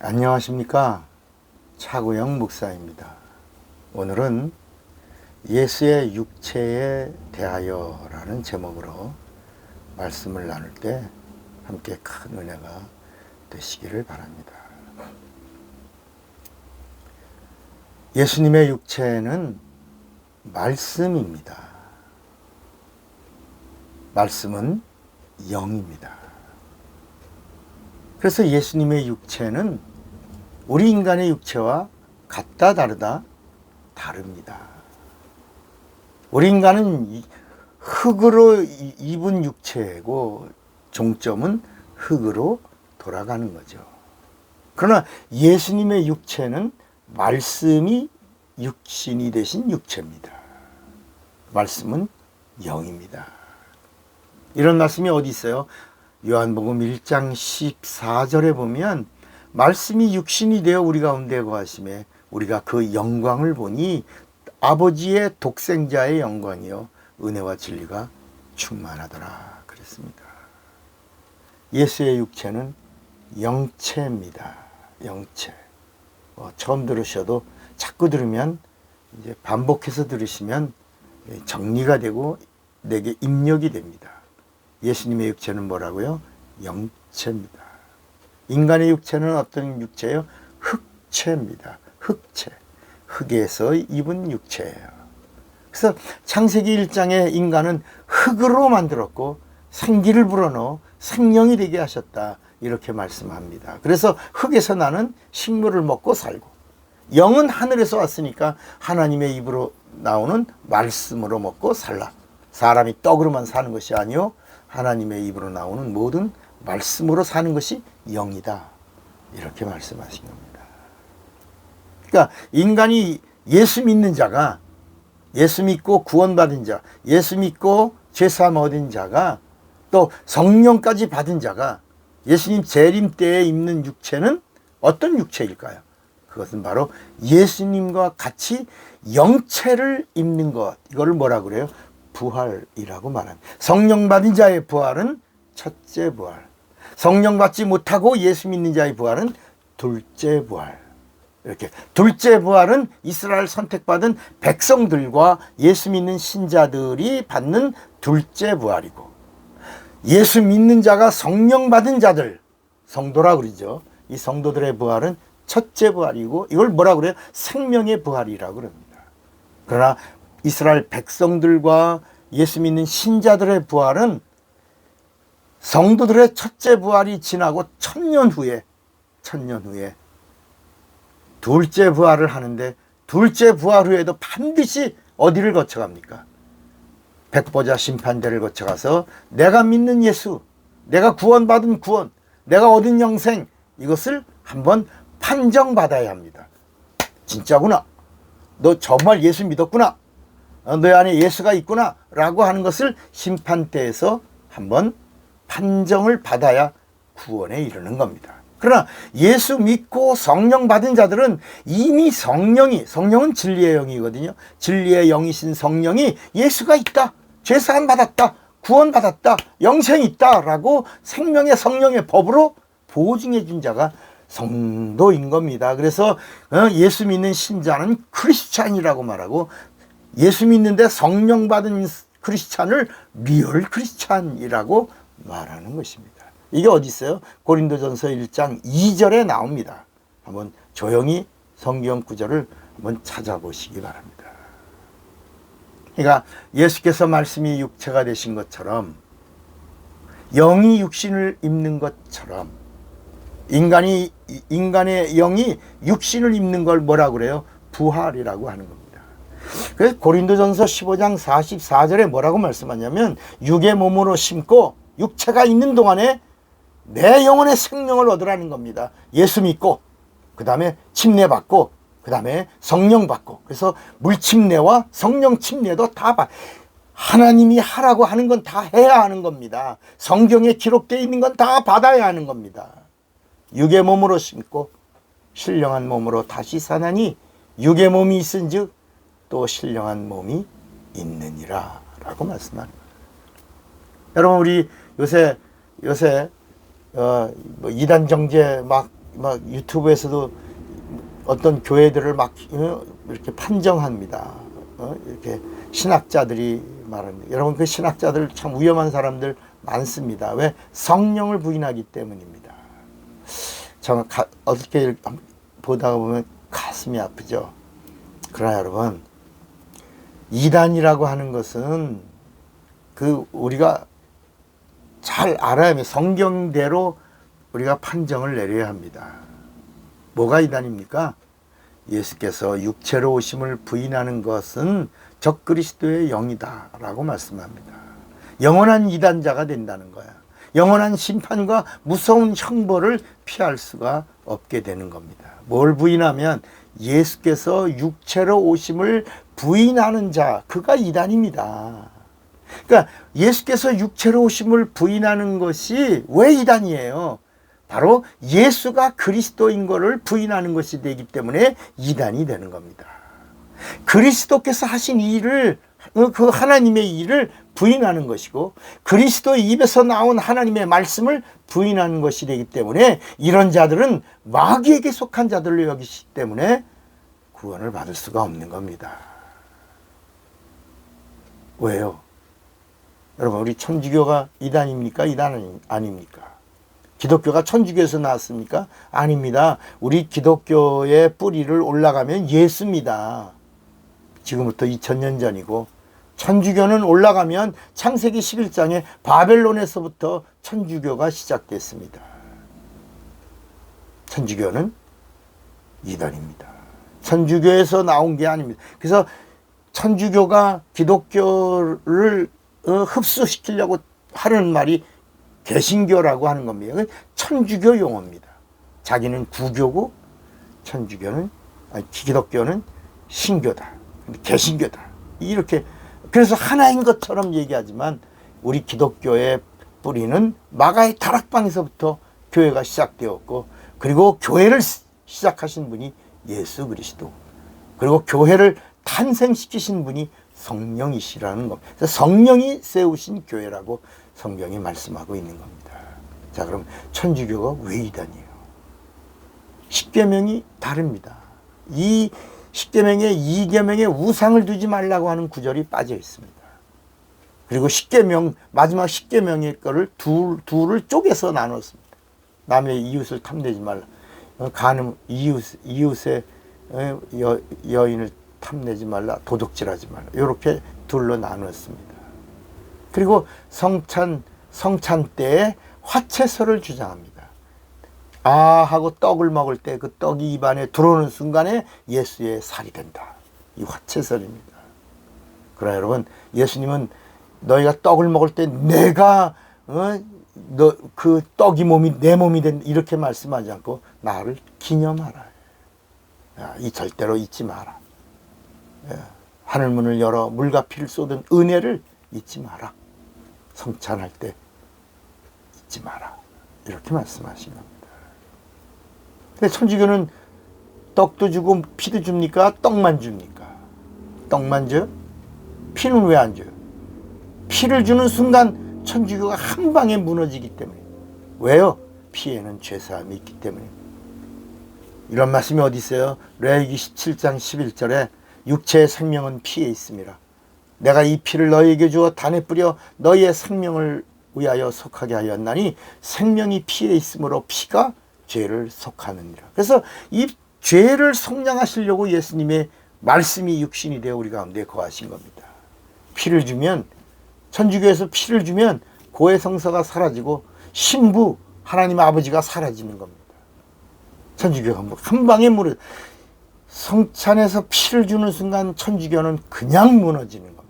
안녕하십니까. 차구영 목사입니다. 오늘은 예수의 육체에 대하여 라는 제목으로 말씀을 나눌 때 함께 큰 은혜가 되시기를 바랍니다. 예수님의 육체는 말씀입니다. 말씀은 영입니다. 그래서 예수님의 육체는 우리 인간의 육체와 같다 다르다 다릅니다. 우리 인간은 흙으로 입은 육체고 종점은 흙으로 돌아가는 거죠. 그러나 예수님의 육체는 말씀이 육신이 되신 육체입니다. 말씀은 영입니다. 이런 말씀이 어디 있어요? 요한복음 1장 14절에 보면 말씀이 육신이 되어 우리 가운데 거하심에 우리가 그 영광을 보니 아버지의 독생자의 영광이요 은혜와 진리가 충만하더라 그랬습니다. 예수의 육체는 영체입니다. 영체. 처음 들으셔도 자꾸 들으면 이제 반복해서 들으시면 정리가 되고 내게 입력이 됩니다. 예수님의 육체는 뭐라고요? 영체입니다. 인간의 육체는 어떤 육체예요? 흙체입니다. 흙체. 흙에서 입은 육체예요. 그래서 창세기 1장에 인간은 흙으로 만들었고 생기를 불어넣어 생명이 되게 하셨다. 이렇게 말씀합니다. 그래서 흙에서 나는 식물을 먹고 살고 영은 하늘에서 왔으니까 하나님의 입으로 나오는 말씀으로 먹고 살라. 사람이 떡으로만 사는 것이 아니요 하나님의 입으로 나오는 모든 말씀으로 사는 것이 영이다. 이렇게 말씀하신 겁니다. 그러니까 인간이 예수 믿는 자가, 예수 믿고 구원받은 자, 예수 믿고 죄사함 얻은 자가, 또 성령까지 받은 자가 예수님 재림 때에 입는 육체는 어떤 육체일까요? 그것은 바로 예수님과 같이 영체를 입는 것. 이거를 뭐라 그래요? 부활이라고 말합니다. 성령 받은 자의 부활은 첫째 부활. 성령 받지 못하고 예수 믿는 자의 부활은 둘째 부활. 이렇게 둘째 부활은 이스라엘 선택받은 백성들과 예수 믿는 신자들이 받는 둘째 부활이고, 예수 믿는 자가 성령 받은 자들, 성도라 그러죠. 이 성도들의 부활은 첫째 부활이고, 이걸 뭐라 그래요? 생명의 부활이라고 그럽니다. 그러나 이스라엘 백성들과 예수 믿는 신자들의 부활은 성도들의 첫째 부활이 지나고 천년 후에 둘째 부활을 하는데, 둘째 부활 후에도 반드시 어디를 거쳐갑니까? 백보자 심판대를 거쳐가서 내가 믿는 예수, 내가 구원받은 구원, 내가 얻은 영생, 이것을 한번 판정받아야 합니다. 진짜구나. 너 정말 예수 믿었구나. 너 안에 예수가 있구나 라고 하는 것을 심판대에서 한번 판정을 받아야 구원에 이르는 겁니다. 그러나 예수 믿고 성령 받은 자들은 이미 성령은 진리의 영이거든요. 진리의 영이신 성령이 예수가 있다, 죄사함 받았다, 구원 받았다, 영생이 있다 라고 생명의 성령의 법으로 보증해 준 자가 성도인 겁니다. 그래서 예수 믿는 신자는 크리스찬이라고 말하고, 예수 믿는데 성령 받은 크리스찬을 리얼 크리스찬이라고 말하는 것입니다. 이게 어디 있어요? 고린도전서 1장 2절에 나옵니다. 한번 조용히 성경 구절을 한번 찾아보시기 바랍니다. 그러니까 예수께서 말씀이 육체가 되신 것처럼, 영이 육신을 입는 것처럼, 인간의 영이 육신을 입는 걸 뭐라고 그래요? 부활이라고 하는 겁니다. 그래서 고린도전서 15장 44절에 뭐라고 말씀하냐면, 육의 몸으로 심고 육체가 있는 동안에 내 영혼의 생명을 얻으라는 겁니다. 예수 믿고, 그 다음에 침례 받고, 그 다음에 성령 받고. 그래서 물침례와 성령 침례도 다 하나님이 하라고 하는 건 다 해야 하는 겁니다. 성경에 기록되어 있는 건 다 받아야 하는 겁니다. 육의 몸으로 심고 신령한 몸으로 다시 사나니 육의 몸이 있은즉 또 신령한 몸이 있느니라 라고 말씀합니다. 여러분, 우리 요새 이단 정제 막 막 유튜브에서도 어떤 교회들을 막 이렇게 판정합니다. 이렇게 신학자들이 말합니다. 여러분, 그 신학자들 참 위험한 사람들 많습니다. 왜? 성령을 부인하기 때문입니다. 정말 어떻게 보다가 보면 가슴이 아프죠. 그러나 여러분, 이단이라고 하는 것은 우리가 잘 알아야 합니다. 성경대로 우리가 판정을 내려야 합니다. 뭐가 이단입니까? 예수께서 육체로 오심을 부인하는 것은 적그리스도의 영이다 라고 말씀합니다. 영원한 이단자가 된다는 거야. 영원한 심판과 무서운 형벌을 피할 수가 없게 되는 겁니다. 뭘 부인하면 예수께서 육체로 오심을 부인하는 자, 그가 이단입니다. 그러니까 예수께서 육체로 오심을 부인하는 것이 왜 이단이에요? 바로 예수가 그리스도인 것을 부인하는 것이 되기 때문에 이단이 되는 겁니다. 그리스도께서 하신 일을, 그 하나님의 일을 부인하는 것이고, 그리스도의 입에서 나온 하나님의 말씀을 부인하는 것이 되기 때문에 이런 자들은 마귀에게 속한 자들로 여기시기 때문에 구원을 받을 수가 없는 겁니다. 왜요? 여러분, 우리 천주교가 이단입니까? 이단은 아닙니까? 기독교가 천주교에서 나왔습니까? 아닙니다. 우리 기독교의 뿌리를 올라가면 예수입니다. 지금부터 2000년 전이고, 천주교는 올라가면 창세기 11장에 바벨론에서부터 천주교가 시작됐습니다. 천주교는 이단입니다. 천주교에서 나온 게 아닙니다. 그래서 천주교가 기독교를 흡수시키려고 하는 말이 개신교라고 하는 겁니다. 천주교 용어입니다. 자기는 구교고 기독교는 신교다, 개신교다, 이렇게. 그래서 하나인 것처럼 얘기하지만 우리 기독교의 뿌리는 마가의 다락방에서부터 교회가 시작되었고, 그리고 교회를 시작하신 분이 예수 그리스도, 그리고 교회를 탄생시키신 분이 성령이시라는 겁니다. 그래서 성령이 세우신 교회라고 성경이 말씀하고 있는 겁니다. 자, 그럼 천주교가 왜 이단이에요? 십계명이 다릅니다. 이 십계명에 이계명에 우상을 두지 말라고 하는 구절이 빠져 있습니다. 그리고 십계명, 마지막 십계명의 거를 둘을 쪼개서 나눴습니다. 남의 이웃을 탐내지 말라, 간음, 이웃의 여인을 탐내지 말라, 도둑질하지 말라, 이렇게 둘로 나눴습니다. 그리고 성찬 때에 화채설을 주장합니다. 하고 떡을 먹을 때 그 떡이 입안에 들어오는 순간에 예수의 살이 된다. 이 화채설입니다. 그러나 여러분, 예수님은 너희가 떡을 먹을 때 내가 그 떡이 내 몸이 된다, 이렇게 말씀하지 않고 나를 기념하라. 이 절대로 잊지 마라. 하늘문을 열어 물과 피를 쏟은 은혜를 잊지 마라. 성찬할 때 잊지 마라. 이렇게 말씀하신 겁니다. 근데 천주교는 떡도 주고 피도 줍니까? 떡만 줍니까? 떡만 줘요? 피는 왜 안 줘요? 피를 주는 순간 천주교가 한 방에 무너지기 때문에. 왜요? 피에는 죄사함이 있기 때문에. 이런 말씀이 어디 있어요? 레위기 17장 11절에 육체의 생명은 피에 있습니다. 내가 이 피를 너희에게 주어 단에 뿌려 너희의 생명을 위하여 속하게 하였나니 생명이 피에 있으므로 피가 죄를 속하느니라. 그래서 이 죄를 속량하시려고 예수님의 말씀이 육신이 되어 우리 가운데 거하신 겁니다. 피를 주면, 천주교에서 피를 주면 고해성사가 사라지고 신부 하나님 아버지가 사라지는 겁니다. 천주교가 한 방에 성찬에서 피를 주는 순간 천주교는 그냥 무너지는 겁니다.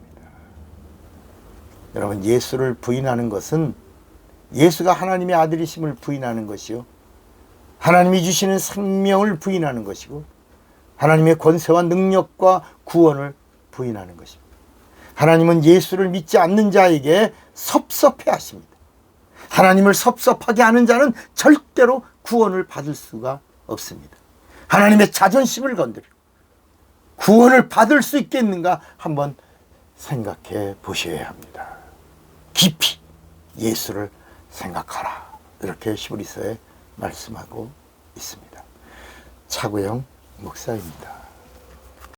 여러분, 예수를 부인하는 것은 예수가 하나님의 아들이심을 부인하는 것이요, 하나님이 주시는 생명을 부인하는 것이고, 하나님의 권세와 능력과 구원을 부인하는 것입니다. 하나님은 예수를 믿지 않는 자에게 섭섭해 하십니다. 하나님을 섭섭하게 하는 자는 절대로 구원을 받을 수가 없습니다. 하나님의 자존심을 건드리고 구원을 받을 수 있겠는가 한번 생각해 보셔야 합니다. 깊이 예수를 생각하라. 이렇게 히브리서에 말씀하고 있습니다. 차구영 목사입니다.